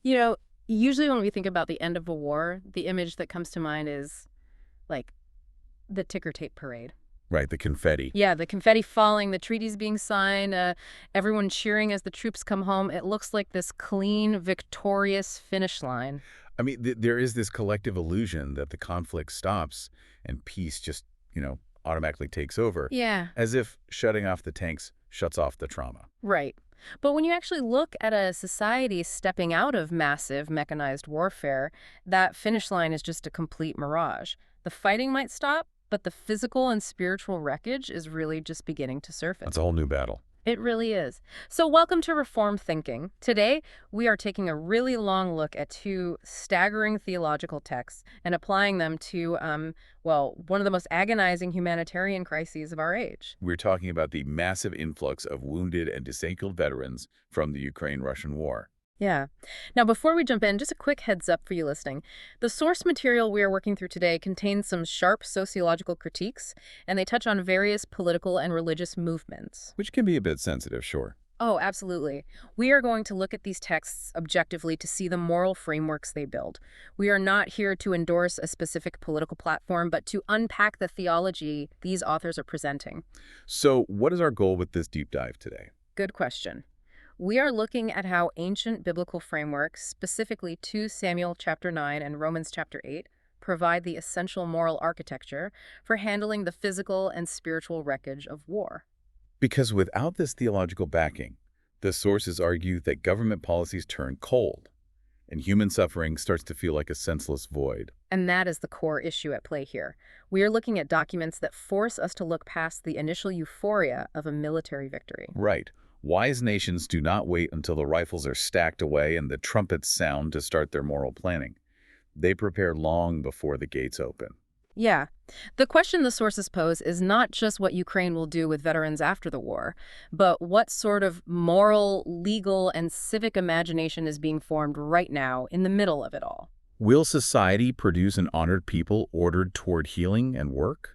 You know, usually when we think about the end of a war, the image that comes to mind is like the ticker tape parade. Right, the confetti. Yeah, the confetti falling, the treaties being signed, everyone cheering as the troops come home. It looks like this clean, victorious finish line. I mean, there is this collective illusion that the conflict stops and peace just, automatically takes over, Yeah, as if shutting off the tanks shuts off the trauma. right. But when you actually look at a society stepping out of massive mechanized warfare, that finish line is just a complete mirage. The fighting might stop, but the physical and spiritual wreckage is really just beginning to surface. That's a whole new battle. It really is. So welcome to Reform Thinking. Today, we are taking a really long look at two staggering theological texts and applying them to, one of the most agonizing humanitarian crises of our age. We're talking about the massive influx of wounded and disabled veterans from the Ukraine-Russian war. Yeah. Now, before we jump in, just a quick heads up for you listening. The source material we are working through today contains some sharp sociological critiques, and they touch on various political and religious movements. Which can be a bit sensitive, sure. Oh, absolutely. We are going to look at these texts objectively to see the moral frameworks they build. We are not here to endorse a specific political platform, but to unpack the theology these authors are presenting. So what is our goal with this deep dive today? Good question. We are looking at how ancient biblical frameworks, specifically 2 Samuel chapter 9 and Romans chapter 8, provide the essential moral architecture for handling the physical and spiritual wreckage of war. Because without this theological backing, the sources argue that government policies turn cold, and human suffering starts to feel like a senseless void. And that is the core issue at play here. We are looking at documents that force us to look past the initial euphoria of a military victory. Right. Wise nations do not wait until the rifles are stacked away and the trumpets sound to start their moral planning. They prepare long before the gates open. Yeah. The question the sources pose is not just what Ukraine will do with veterans after the war, but what sort of moral, legal, and civic imagination is being formed right now in the middle of it all. Will society produce an honored people ordered toward healing and work?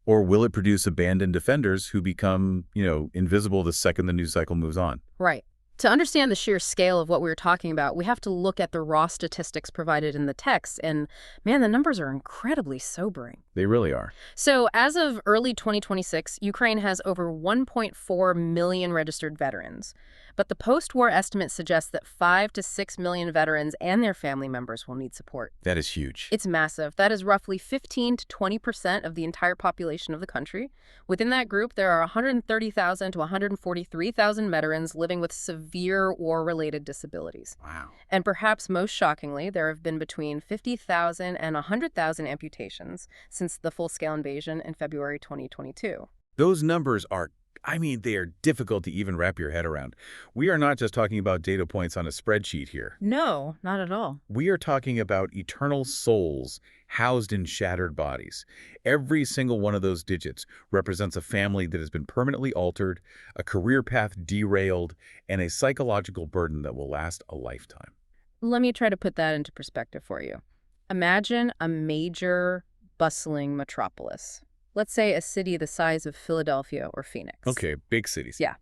Or will it produce abandoned defenders who become, invisible the second the news cycle moves on? Right. To understand the sheer scale of what we were talking about, we have to look at the raw statistics provided in the text, and man, the numbers are incredibly sobering. They really are. So as of early 2026, Ukraine has over 1.4 million registered veterans. But the post-war estimate suggests that 5 to 6 million veterans and their family members will need support. That is huge. It's massive. That is roughly 15 to 20% of the entire population of the country. Within that group, there are 130,000 to 143,000 veterans living with severe war-related disabilities. Wow. And perhaps most shockingly, there have been between 50,000 and 100,000 amputations since the full-scale invasion in February 2022. Those numbers are they are difficult to even wrap your head around. We are not just talking about data points on a spreadsheet here. No, not at all. We are talking about eternal souls housed in shattered bodies. Every single one of those digits represents a family that has been permanently altered, a career path derailed, and a psychological burden that will last a lifetime. Let me try to put that into perspective for you. Imagine a major, bustling metropolis. Let's say a city the size of Philadelphia or Phoenix. Okay, big cities. Yeah.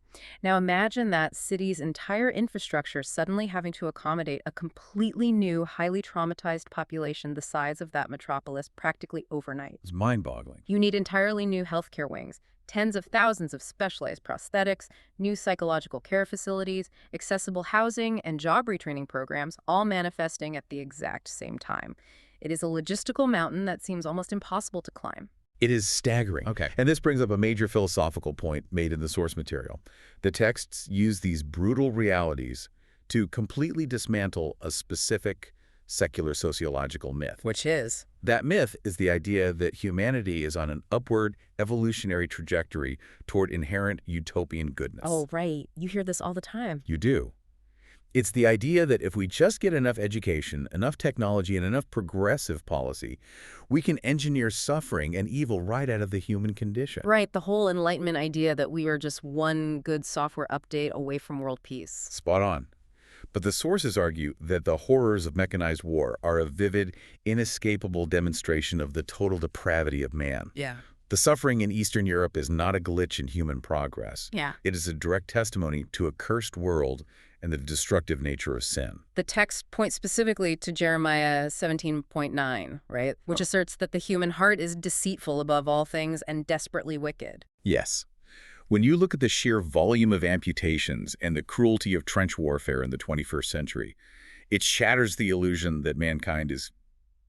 Now imagine that city's entire infrastructure suddenly having to accommodate a completely new, highly traumatized population the size of that metropolis practically overnight. It's mind-boggling. You need entirely new healthcare wings, tens of thousands of specialized prosthetics, new psychological care facilities, accessible housing, and job retraining programs, all manifesting at the exact same time. It is a logistical mountain that seems almost impossible to climb. It is staggering. Okay. And this brings up a major philosophical point made in the source material. The texts use these brutal realities to completely dismantle a specific secular sociological myth. Which is? That myth is the idea that humanity is on an upward evolutionary trajectory toward inherent utopian goodness. Oh, right. You hear this all the time. You do. It's the idea that if we just get enough education, enough technology, and enough progressive policy, we can engineer suffering and evil right out of the human condition. Right, the whole Enlightenment idea that we are just one good software update away from world peace. Spot on. But the sources argue that the horrors of mechanized war are a vivid, inescapable demonstration of the total depravity of man. Yeah. The suffering in Eastern Europe is not a glitch in human progress. Yeah. It is a direct testimony to a cursed world and the destructive nature of sin. The text points specifically to Jeremiah 17.9, right? Which asserts that the human heart is deceitful above all things and desperately wicked. Yes. When you look at the sheer volume of amputations and the cruelty of trench warfare in the 21st century, it shatters the illusion that mankind is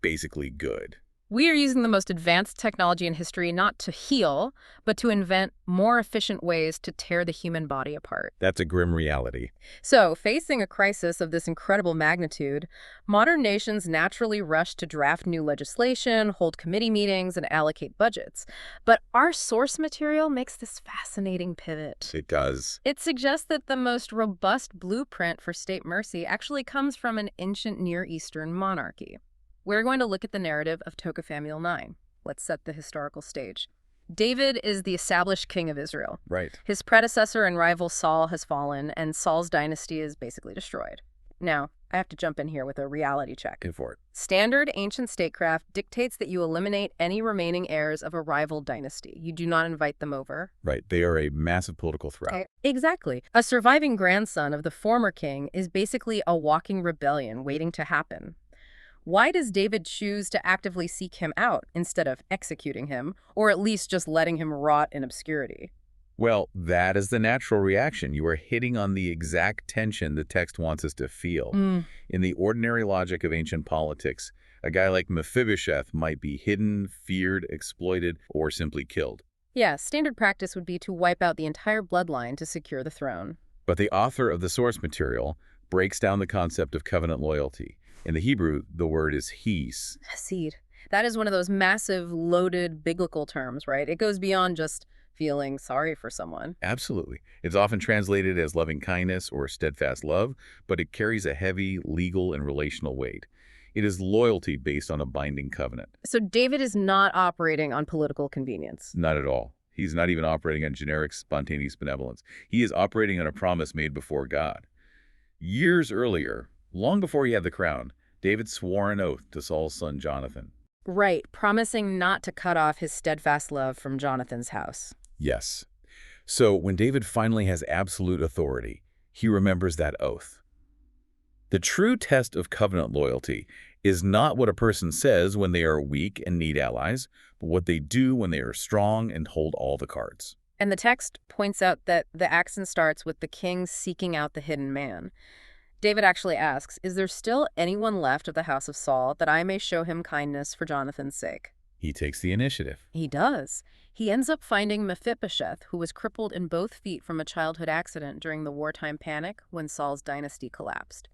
basically good. We are using the most advanced technology in history not to heal, but to invent more efficient ways to tear the human body apart. That's a grim reality. So, facing a crisis of this incredible magnitude, modern nations naturally rush to draft new legislation, hold committee meetings, and allocate budgets. But our source material makes this fascinating pivot. It does. It suggests that the most robust blueprint for state mercy actually comes from an ancient Near Eastern monarchy. We're going to look at the narrative of Tocophamil 9. Let's set the historical stage. David is the established king of Israel. Right. His predecessor and rival Saul has fallen, and Saul's dynasty is basically destroyed. Now, I have to jump in here with a reality check. Go for it. Standard ancient statecraft dictates that you eliminate any remaining heirs of a rival dynasty. You do not invite them over. Right. They are a massive political threat. Okay. Exactly. A surviving grandson of the former king is basically a walking rebellion waiting to happen. Why does David choose to actively seek him out instead of executing him, or at least just letting him rot in obscurity? Well, that is the natural reaction. You are hitting on the exact tension the text wants us to feel. In the ordinary logic of ancient politics, a guy like Mephibosheth might be hidden, feared, exploited, or simply killed. Yeah, standard practice would be to wipe out the entire bloodline to secure the throne. But the author of the source material breaks down the concept of covenant loyalty. In the Hebrew, the word is his. Hesed. That is one of those massive, loaded biblical terms, right? It goes beyond just feeling sorry for someone. Absolutely. It's often translated as loving kindness or steadfast love, but it carries a heavy legal and relational weight. It is loyalty based on a binding covenant. So David is not operating on political convenience. Not at all. He's not even operating on generic spontaneous benevolence. He is operating on a promise made before God. Years earlier, long before he had the crown, David swore an oath to Saul's son Jonathan. Right, promising not to cut off his steadfast love from Jonathan's house. Yes. So when David finally has absolute authority, he remembers that oath. The true test of covenant loyalty is not what a person says when they are weak and need allies, but what they do when they are strong and hold all the cards. And the text points out that the action starts with the king seeking out the hidden man. David actually asks, "Is there still anyone left of the house of Saul that I may show him kindness for Jonathan's sake?" He takes the initiative. He does. He ends up finding Mephibosheth, who was crippled in both feet from a childhood accident during the wartime panic when Saul's dynasty collapsed.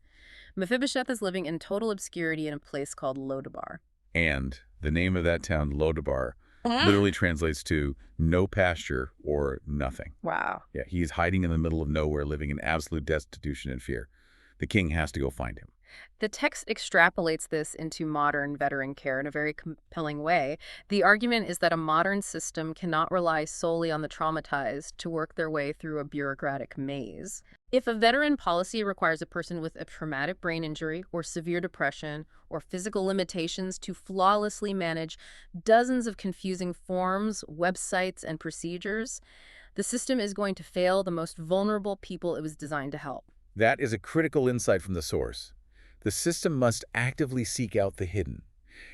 Mephibosheth is living in total obscurity in a place called Lodabar. And the name of that town, Lodabar, literally translates to no pasture or nothing. Wow. Yeah, he is hiding in the middle of nowhere, living in absolute destitution and fear. The king has to go find him. The text extrapolates this into modern veteran care in a very compelling way. The argument is that a modern system cannot rely solely on the traumatized to work their way through a bureaucratic maze. If a veteran policy requires a person with a traumatic brain injury or severe depression or physical limitations to flawlessly manage dozens of confusing forms, websites, and procedures, the system is going to fail the most vulnerable people it was designed to help. That is a critical insight from the source. The system must actively seek out the hidden.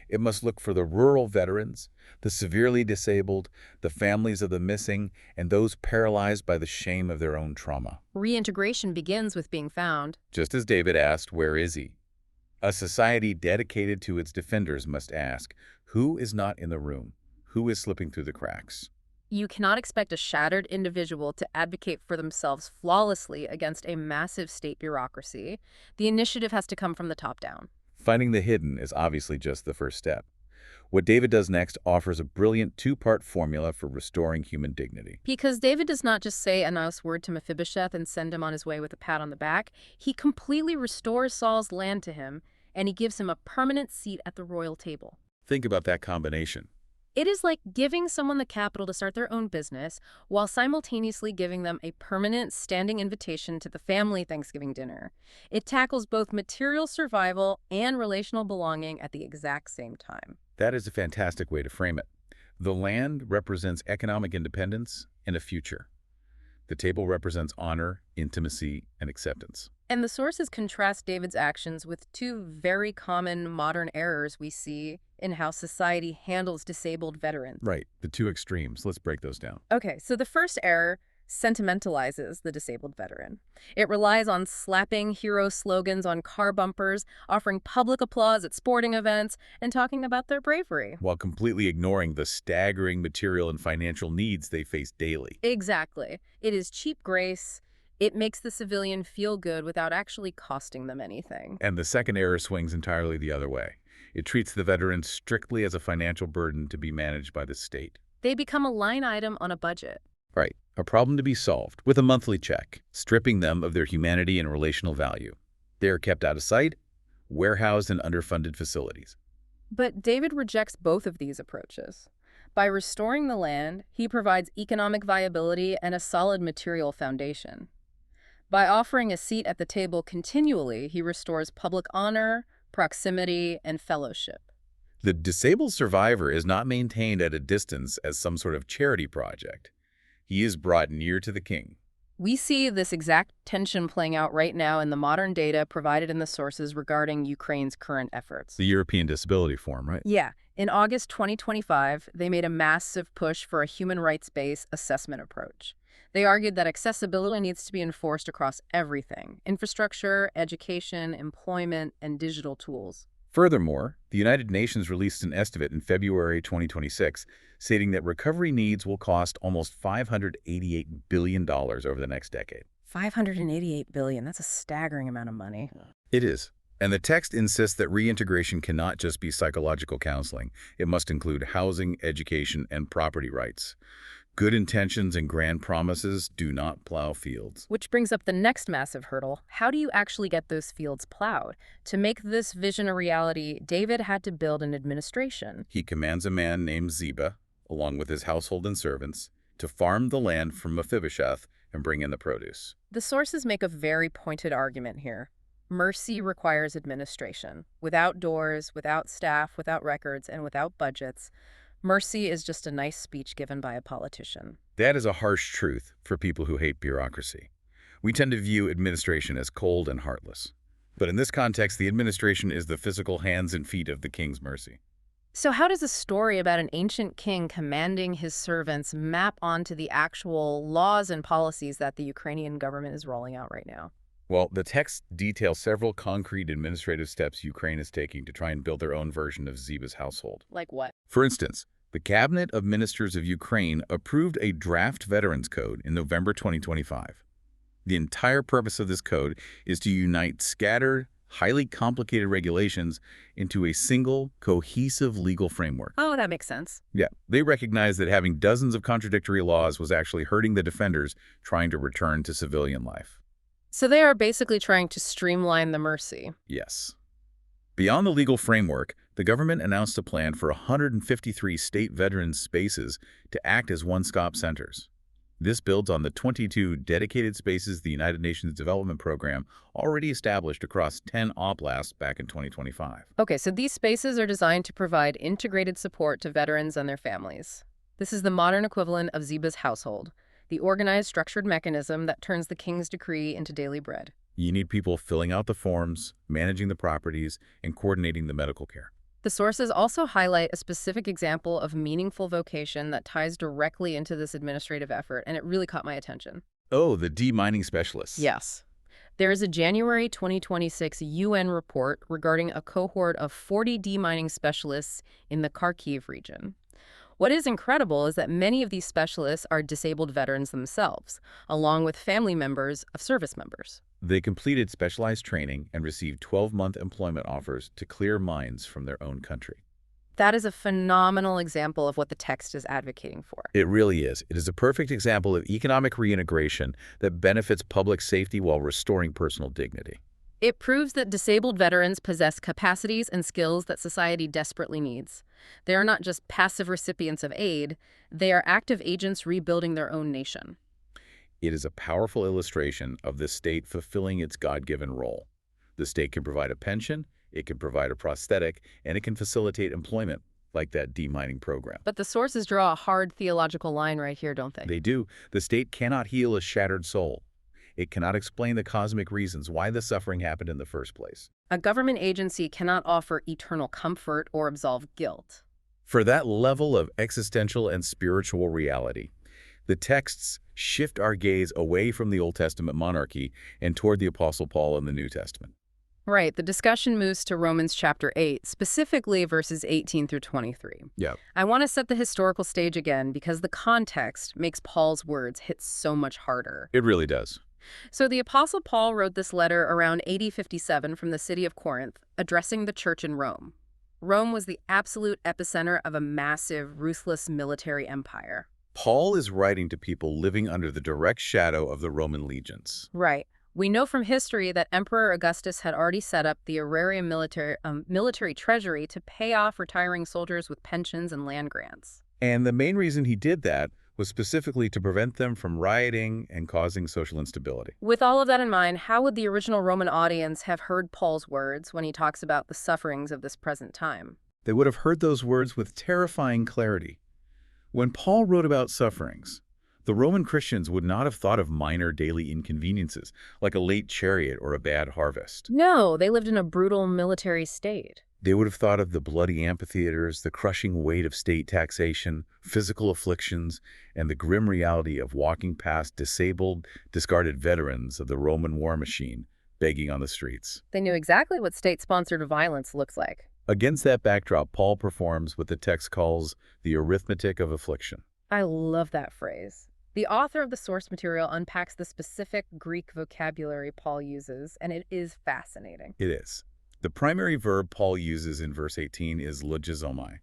It must look for the rural veterans, the severely disabled, the families of the missing, and those paralyzed by the shame of their own trauma. Reintegration begins with being found. Just as David asked, "Where is he?" A society dedicated to its defenders must ask, who is not in the room? Who is slipping through the cracks? You cannot expect a shattered individual to advocate for themselves flawlessly against a massive state bureaucracy. The initiative has to come from the top down. Finding the hidden is obviously just the first step. What David does next offers a brilliant two-part formula for restoring human dignity. Because David does not just say a nice word to Mephibosheth and send him on his way with a pat on the back. He completely restores Saul's land to him, and he gives him a permanent seat at the royal table. Think about that combination. It is like giving someone the capital to start their own business while simultaneously giving them a permanent standing invitation to the family Thanksgiving dinner. It tackles both material survival and relational belonging at the exact same time. That is a fantastic way to frame it. The land represents economic independence and a future. The table represents honor, intimacy, and acceptance. And the sources contrast David's actions with two very common modern errors we see in how society handles disabled veterans. Right, the two extremes. Let's break those down. Okay, so the first error sentimentalizes the disabled veteran. It relies on slapping hero slogans on car bumpers, offering public applause at sporting events, and talking about their bravery. While completely ignoring the staggering material and financial needs they face daily. Exactly. It is cheap grace. It makes the civilian feel good without actually costing them anything. And the second error swings entirely the other way. It treats the veteran strictly as a financial burden to be managed by the state. They become a line item on a budget. Right, a problem to be solved with a monthly check, stripping them of their humanity and relational value. They are kept out of sight, warehoused in underfunded facilities. But David rejects both of these approaches. By restoring the land, he provides economic viability and a solid material foundation. By offering a seat at the table continually, he restores public honor, proximity, and fellowship. The disabled survivor is not maintained at a distance as some sort of charity project. He is brought near to the king. We see this exact tension playing out right now in the modern data provided in the sources regarding Ukraine's current efforts. The European Disability Forum, right? Yeah. In August 2025, they made a massive push for a human rights-based assessment approach. They argued that accessibility needs to be enforced across everything: infrastructure, education, employment, and digital tools. Furthermore, the United Nations released an estimate in February 2026 stating that recovery needs will cost almost $588 billion over the next decade. $588 billion, that's a staggering amount of money. It is. And the text insists that reintegration cannot just be psychological counseling. It must include housing, education, and property rights. Good intentions and grand promises do not plow fields. Which brings up the next massive hurdle. How do you actually get those fields plowed? To make this vision a reality, David had to build an administration. He commands a man named Ziba, along with his household and servants, to farm the land from Mephibosheth and bring in the produce. The sources make a very pointed argument here. Mercy requires administration. Without doors, without staff, without records, and without budgets, mercy is just a nice speech given by a politician. That is a harsh truth for people who hate bureaucracy. We tend to view administration as cold and heartless. But in this context, the administration is the physical hands and feet of the king's mercy. So how does a story about an ancient king commanding his servants map onto the actual laws and policies that the Ukrainian government is rolling out right now? Well, the text details several concrete administrative steps Ukraine is taking to try and build their own version of Ziba's household. Like what? For instance, the Cabinet of Ministers of Ukraine approved a draft Veterans Code in November 2025. The entire purpose of this code is to unite scattered, highly complicated regulations into a single, cohesive legal framework. Oh, that makes sense. Yeah, they recognize that having dozens of contradictory laws was actually hurting the defenders trying to return to civilian life. So they are basically trying to streamline the mercy. Yes. Beyond the legal framework, the government announced a plan for 153 state veterans spaces to act as one-stop centers. This builds on the 22 dedicated spaces the United Nations Development Program already established across 10 oblasts back in 2025. Okay, so these spaces are designed to provide integrated support to veterans and their families. This is the modern equivalent of Ziba's household, the organized, structured mechanism that turns the king's decree into daily bread. You need people filling out the forms, managing the properties, and coordinating the medical care. The sources also highlight a specific example of meaningful vocation that ties directly into this administrative effort, and it really caught my attention. Oh, the demining specialists. Yes. There is a January 2026 UN report regarding a cohort of 40 demining specialists in the Kharkiv region. What is incredible is that many of these specialists are disabled veterans themselves, along with family members of service members. They completed specialized training and received 12-month employment offers to clear mines from their own country. That is a phenomenal example of what the text is advocating for. It really is. It is a perfect example of economic reintegration that benefits public safety while restoring personal dignity. It proves that disabled veterans possess capacities and skills that society desperately needs. They are not just passive recipients of aid, they are active agents rebuilding their own nation. It is a powerful illustration of the state fulfilling its God-given role. The state can provide a pension, it can provide a prosthetic, and it can facilitate employment, like that demining program. But the sources draw a hard theological line right here, don't they? They do. The state cannot heal a shattered soul. It cannot explain the cosmic reasons why the suffering happened in the first place. A government agency cannot offer eternal comfort or absolve guilt. For that level of existential and spiritual reality, the texts shift our gaze away from the Old Testament monarchy and toward the Apostle Paul in the New Testament. Right, the discussion moves to Romans chapter 8, specifically verses 18 through 23. Yeah. I want to set the historical stage again because the context makes Paul's words hit so much harder. It really does. So the Apostle Paul wrote this letter around AD 57 from the city of Corinth, addressing the church in Rome. Rome was the absolute epicenter of a massive, ruthless military empire. Paul is writing to people living under the direct shadow of the Roman legions. Right. We know from history that Emperor Augustus had already set up the agrarian military treasury to pay off retiring soldiers with pensions and land grants. And the main reason he did that was specifically to prevent them from rioting and causing social instability. With all of that in mind, how would the original Roman audience have heard Paul's words when he talks about the sufferings of this present time? They would have heard those words with terrifying clarity. When Paul wrote about sufferings, the Roman Christians would not have thought of minor daily inconveniences, like a late chariot or a bad harvest. No, they lived in a brutal military state. They would have thought of the bloody amphitheaters, the crushing weight of state taxation, physical afflictions, and the grim reality of walking past disabled, discarded veterans of the Roman war machine, begging on the streets. They knew exactly what state-sponsored violence looks like. Against that backdrop, Paul performs what the text calls the arithmetic of affliction. I love that phrase. The author of the source material unpacks the specific Greek vocabulary Paul uses, and it is fascinating. It is. The primary verb Paul uses in verse 18 is logizomai.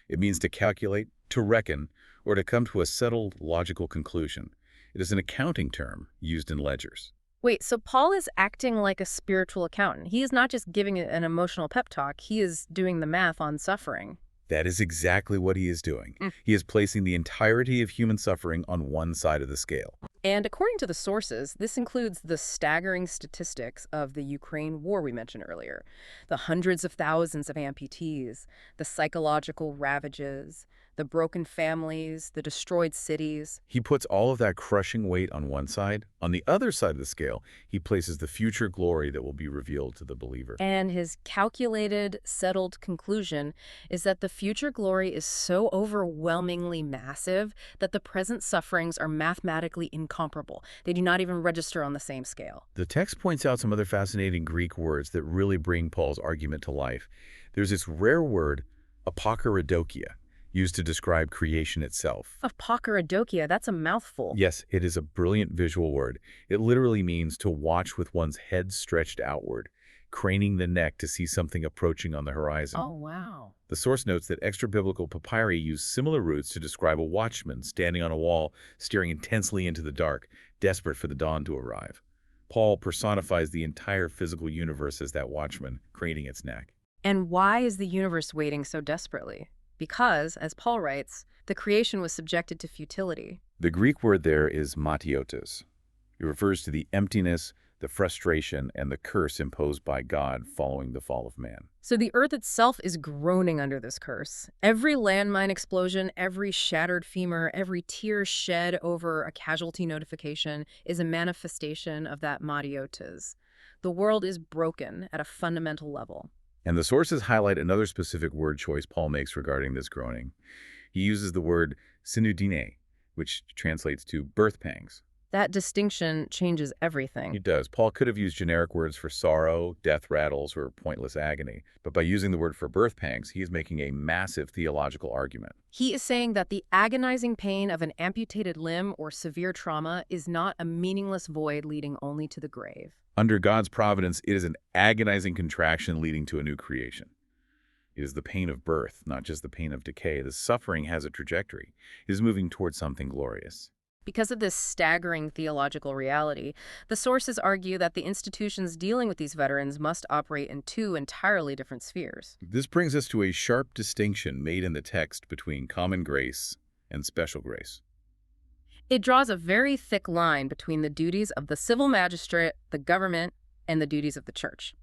It means to calculate, to reckon, or to come to a settled logical conclusion. It is an accounting term used in ledgers. Wait, so Paul is acting like a spiritual accountant. He is not just giving an emotional pep talk, he is doing the math on suffering. That is exactly what he is doing. He is placing the entirety of human suffering on one side of the scale. And according to the sources, this includes the staggering statistics of the Ukraine war we mentioned earlier, the hundreds of thousands of amputees, the psychological ravages, the broken families, the destroyed cities. He puts all of that crushing weight on one side. On the other side of the scale, he places the future glory that will be revealed to the believer. And his calculated, settled conclusion is that the future glory is so overwhelmingly massive that the present sufferings are mathematically incomparable. They do not even register on the same scale. The text points out some other fascinating Greek words that really bring Paul's argument to life. There's this rare word, apocarydokia, used to describe creation itself. Apocarydokia, that's a mouthful. Yes, it is a brilliant visual word. It literally means to watch with one's head stretched outward, craning the neck to see something approaching on the horizon. Oh, wow. The source notes that extra-biblical papyri use similar roots to describe a watchman standing on a wall, staring intensely into the dark, desperate for the dawn to arrive. Paul personifies the entire physical universe as that watchman, craning its neck. And why is the universe waiting so desperately? Because, as Paul writes, the creation was subjected to futility. The Greek word there is matiotes. It refers to the emptiness, the frustration, and the curse imposed by God following the fall of man. So the earth itself is groaning under this curse. Every landmine explosion, every shattered femur, every tear shed over a casualty notification is a manifestation of that matiotes. The world is broken at a fundamental level. And the sources highlight another specific word choice Paul makes regarding this groaning. He uses the word synudine, which translates to birth pangs. That distinction changes everything. It does. Paul could have used generic words for sorrow, death rattles, or pointless agony. But by using the word for birth pangs, he is making a massive theological argument. He is saying that the agonizing pain of an amputated limb or severe trauma is not a meaningless void leading only to the grave. Under God's providence, it is an agonizing contraction leading to a new creation. It is the pain of birth, not just the pain of decay. The suffering has a trajectory. It is moving towards something glorious. Because of this staggering theological reality, the sources argue that the institutions dealing with these veterans must operate in two entirely different spheres. This brings us to a sharp distinction made in the text between common grace and special grace. It draws a very thick line between the duties of the civil magistrate, the government, and the duties of the church.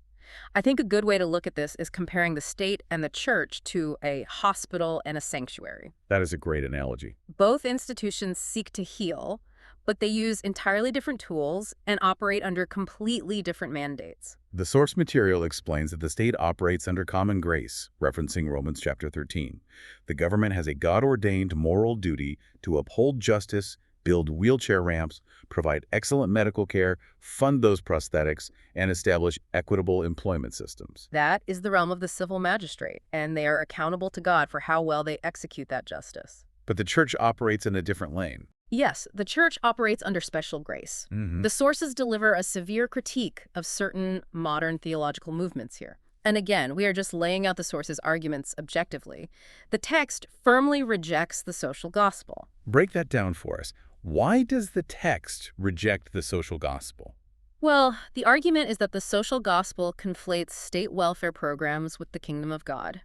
I think a good way to look at this is comparing the state and the church to a hospital and a sanctuary. That is a great analogy. Both institutions seek to heal, but they use entirely different tools and operate under completely different mandates. The source material explains that the state operates under common grace, referencing Romans chapter 13. The government has a God-ordained moral duty to uphold justice, build wheelchair ramps, provide excellent medical care, fund those prosthetics, and establish equitable employment systems. That is the realm of the civil magistrate, and they are accountable to God for how well they execute that justice. But the church operates in a different lane. Yes, the church operates under special grace. The sources deliver a severe critique of certain modern theological movements here. And again, we are just laying out the source's arguments objectively. The text firmly rejects the social gospel. Break that down for us. Why does the text reject the social gospel? Well, the argument is that the social gospel conflates state welfare programs with the kingdom of God.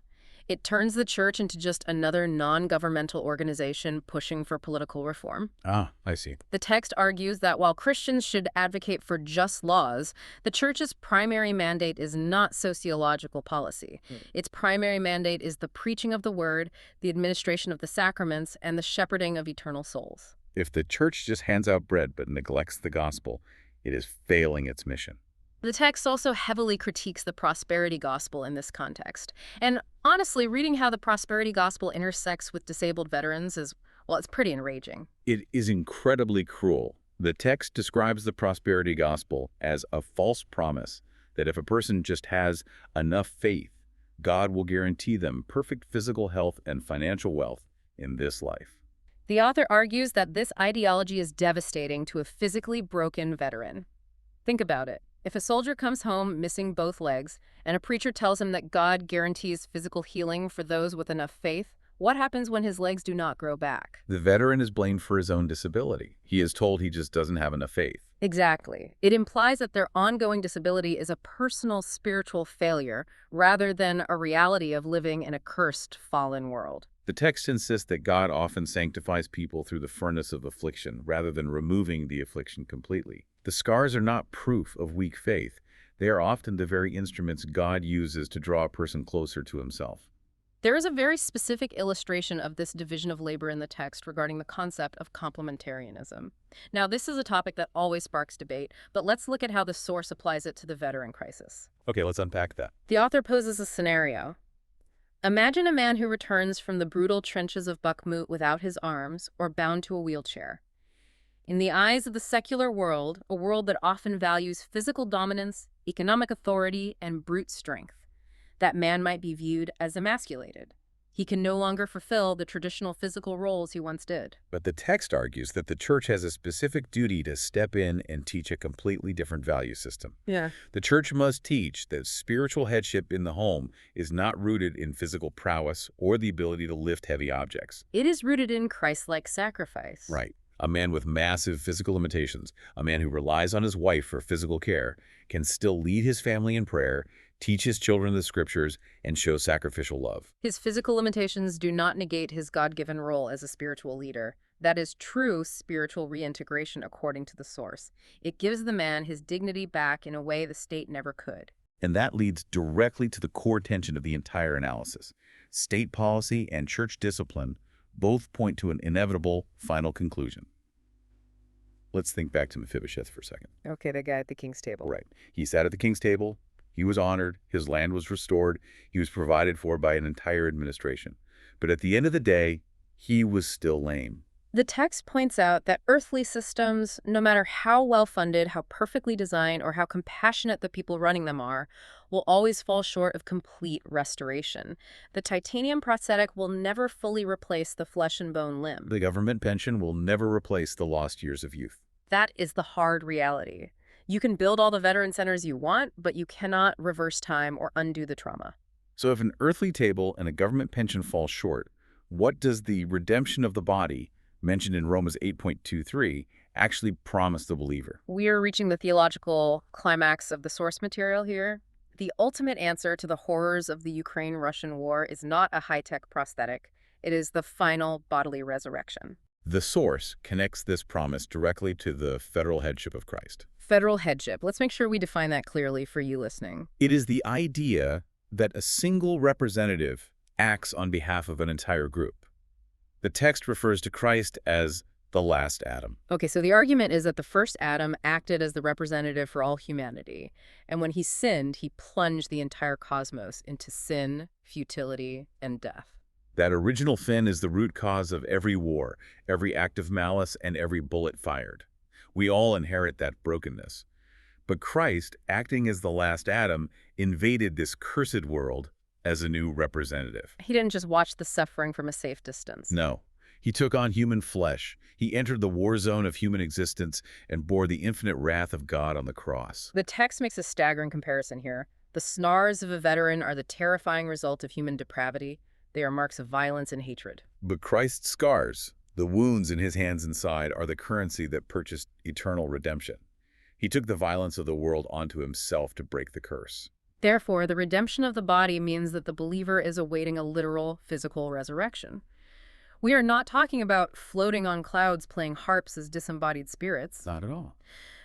It turns the church into just another non-governmental organization pushing for political reform. Ah, I see. The text argues that while Christians should advocate for just laws, the church's primary mandate is not sociological policy. Its primary mandate is the preaching of the word, the administration of the sacraments, and the shepherding of eternal souls. If the church just hands out bread but neglects the gospel, it is failing its mission. The text also heavily critiques the prosperity gospel in this context. And honestly, reading how the prosperity gospel intersects with disabled veterans is, well, it's pretty enraging. It is incredibly cruel. The text describes the prosperity gospel as a false promise that if a person just has enough faith, God will guarantee them perfect physical health and financial wealth in this life. The author argues that this ideology is devastating to a physically broken veteran. Think about it. If a soldier comes home missing both legs and a preacher tells him that God guarantees physical healing for those with enough faith, what happens when his legs do not grow back? The veteran is blamed for his own disability. He is told he just doesn't have enough faith. Exactly. It implies that their ongoing disability is a personal spiritual failure rather than a reality of living in a cursed, fallen world. The text insists that God often sanctifies people through the furnace of affliction rather than removing the affliction completely. The scars are not proof of weak faith. They are often the very instruments God uses to draw a person closer to himself. There is a very specific illustration of this division of labor in the text regarding the concept of complementarianism. Now, this is a topic that always sparks debate, but let's look at how the source applies it to the veteran crisis. Okay, let's unpack that. The author poses a scenario. Imagine a man who returns from the brutal trenches of Bakhmut without his arms or bound to a wheelchair. In the eyes of the secular world, a world that often values physical dominance, economic authority, and brute strength, that man might be viewed as emasculated. He can no longer fulfill the traditional physical roles he once did. But the text argues that the church has a specific duty to step in and teach a completely different value system. Yeah. The church must teach that spiritual headship in the home is not rooted in physical prowess or the ability to lift heavy objects. It is rooted in Christ-like sacrifice. Right. A man with massive physical limitations, a man who relies on his wife for physical care, can still lead his family in prayer, teach his children the scriptures, and show sacrificial love. His physical limitations do not negate his God-given role as a spiritual leader. That is true spiritual reintegration according to the source. It gives the man his dignity back in a way the state never could. And that leads directly to the core tension of the entire analysis. State policy and church discipline both point to an inevitable final conclusion. Let's think back to Mephibosheth for a second. Okay, the guy at the king's table. Right. He sat at the king's table. He was honored. His land was restored. He was provided for by an entire administration. But at the end of the day, he was still lame. The text points out that earthly systems, no matter how well-funded, how perfectly designed, or how compassionate the people running them are, will always fall short of complete restoration. The titanium prosthetic will never fully replace the flesh and bone limb. The government pension will never replace the lost years of youth. That is the hard reality. You can build all the veteran centers you want, but you cannot reverse time or undo the trauma. So if an earthly table and a government pension fall short, what does the redemption of the body, mentioned in Romans 8.23, actually promise the believer? We are reaching the theological climax of the source material here. The ultimate answer to the horrors of the Ukraine-Russian war is not a high-tech prosthetic. It is the final bodily resurrection. The source connects this promise directly to the federal headship of Christ. Federal headship. Let's make sure we define that clearly for you listening. It is the idea that a single representative acts on behalf of an entire group. The text refers to Christ as the last Adam. Okay, so the argument is that the first Adam acted as the representative for all humanity, and when he sinned, he plunged the entire cosmos into sin, futility, and death. That original sin is the root cause of every war, every act of malice, and every bullet fired. We all inherit that brokenness. But Christ, acting as the last Adam, invaded this cursed world as a new representative. He didn't just watch the suffering from a safe distance. No, he took on human flesh. He entered the war zone of human existence and bore the infinite wrath of God on the cross. The text makes a staggering comparison here. The snars of a veteran are the terrifying result of human depravity. They are marks of violence and hatred. But Christ's scars, the wounds in his hands and side, are the currency that purchased eternal redemption. He took the violence of the world onto himself to break the curse. Therefore, the redemption of the body means that the believer is awaiting a literal, physical resurrection. We are not talking about floating on clouds playing harps as disembodied spirits. Not at all.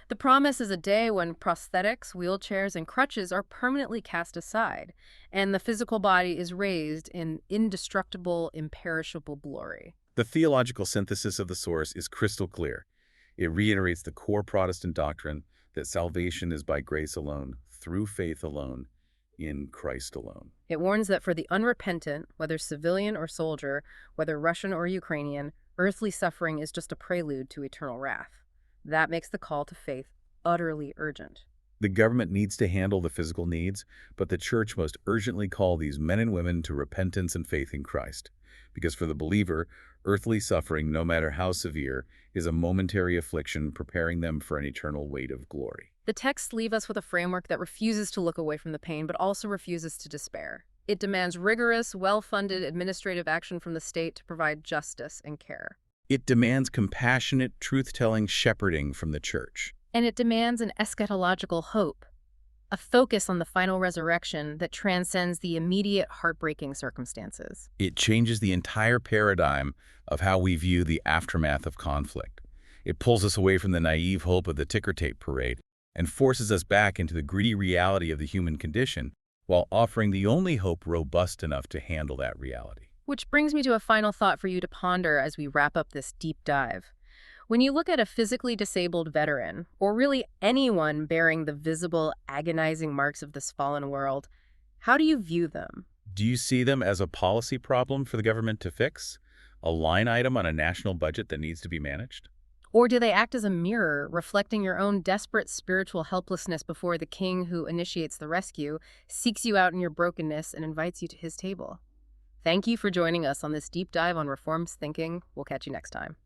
The promise is a day when prosthetics, wheelchairs, and crutches are permanently cast aside, and the physical body is raised in indestructible, imperishable glory. The theological synthesis of the source is crystal clear. It reiterates the core Protestant doctrine that salvation is by grace alone, through faith alone, in Christ alone. It warns that for the unrepentant, whether civilian or soldier, whether Russian or Ukrainian, earthly suffering is just a prelude to eternal wrath. That makes the call to faith utterly urgent. The government needs to handle the physical needs, but the church must urgently call these men and women to repentance and faith in Christ. Because for the believer, earthly suffering, no matter how severe, is a momentary affliction preparing them for an eternal weight of glory. The texts leave us with a framework that refuses to look away from the pain, but also refuses to despair. It demands rigorous, well-funded administrative action from the state to provide justice and care. It demands compassionate, truth-telling shepherding from the church. And it demands an eschatological hope, a focus on the final resurrection that transcends the immediate heartbreaking circumstances. It changes the entire paradigm of how we view the aftermath of conflict. It pulls us away from the naive hope of the ticker tape parade and forces us back into the gritty reality of the human condition while offering the only hope robust enough to handle that reality. Which brings me to a final thought for you to ponder as we wrap up this deep dive. When you look at a physically disabled veteran, or really anyone bearing the visible, agonizing marks of this fallen world, how do you view them? Do you see them as a policy problem for the government to fix? A line item on a national budget that needs to be managed? Or do they act as a mirror, reflecting your own desperate spiritual helplessness before the king who initiates the rescue, seeks you out in your brokenness, and invites you to his table? Thank you for joining us on this deep dive on reforms thinking. We'll catch you next time.